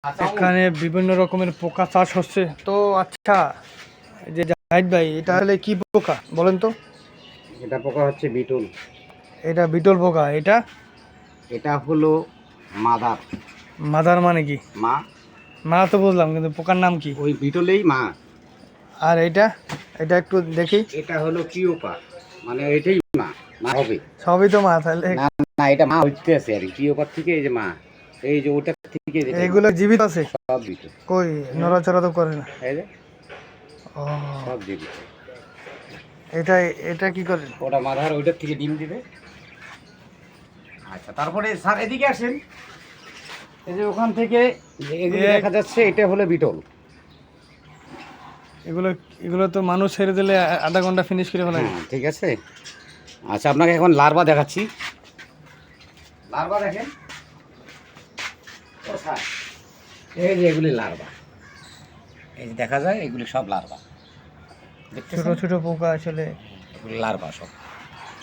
এখানে বিভিন্ন রকমের পোকা চাষ হচ্ছে তো। আচ্ছা, এই যে জাহিদ ভাই, এটা হলে কি পোকা বলেন তো? এটা পোকা হচ্ছে বিটল। এটা বিটল পোকা। এটা এটা হলো মাদার। মাদার মানে কি? মা। মা তো বুঝলাম, কিন্তু পোকার নাম কি? ওই বিটলেই মা। আর এটা এটা একটু দেখি। এটা হলো কিওপা, মানে এটাই মা। মা হবে। সবই তো মা তাহলে। না না, এটা মা হইতে আছে আর কিওপার থেকে এই যে মা, এই যে ওটা থেকে যেটা এগুলো জীবিত আছে? সব বিটল। কই নড়াচড়া তো করে না। এই যে ও, সব জীবিত। এটা এটা কি করে? ওটা মাদার, ওইটার থেকে ডিম দিবে। আচ্ছা, তারপরে স্যার এদিকে আসেন। এই যে ওখান থেকে এগুলো দেখা যাচ্ছে, এটা হলো বিটল। এগুলো এগুলো তো মানুষ ছেড়ে দিলে আধা ঘন্টা ফিনিশ করে ফেলে। হ্যাঁ, ঠিক আছে। আচ্ছা, আপনাকে এখন লার্ভা দেখাচ্ছি। লার্ভা দেখেন। ও স্যার, এই যে এগুলি লার্ভা, এই যে দেখা যায় এগুলি সব লার্ভা। ছোট ছোট পোকা আসলে এগুলি লার্ভা সব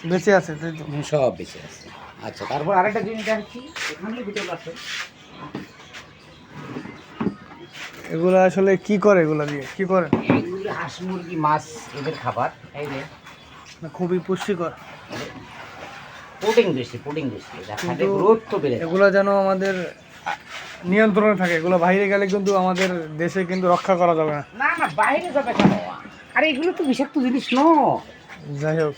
বেঁচে আছে, তাই তো? সব বেঁচে আছে। আচ্ছা, তারপর আরেকটা জিনিস দেখাচ্ছি, এখানে বিটল আছে। এগুলো আসলে কি করে? এগুলো দিয়ে কি করে? এগুলি হাঁস মুরগি মাছ এদের খাবার। এই যে খুবই পুষ্টিকর। প্রোটিন বেশি, প্রোটিন বেশি, কিন্তু গ্রোথ তো বেড়ে যায়। এগুলো যেন আমাদের নিয়ন্ত্রণে থাকে। এগুলো বাইরে গেলে কিন্তু আমাদের দেশে কিন্তু রক্ষা করা যাবে না। না না, বাইরে যাবে কেন? আরে এগুলো তো বিষাক্ত জিনিস নয়। যাই হোক,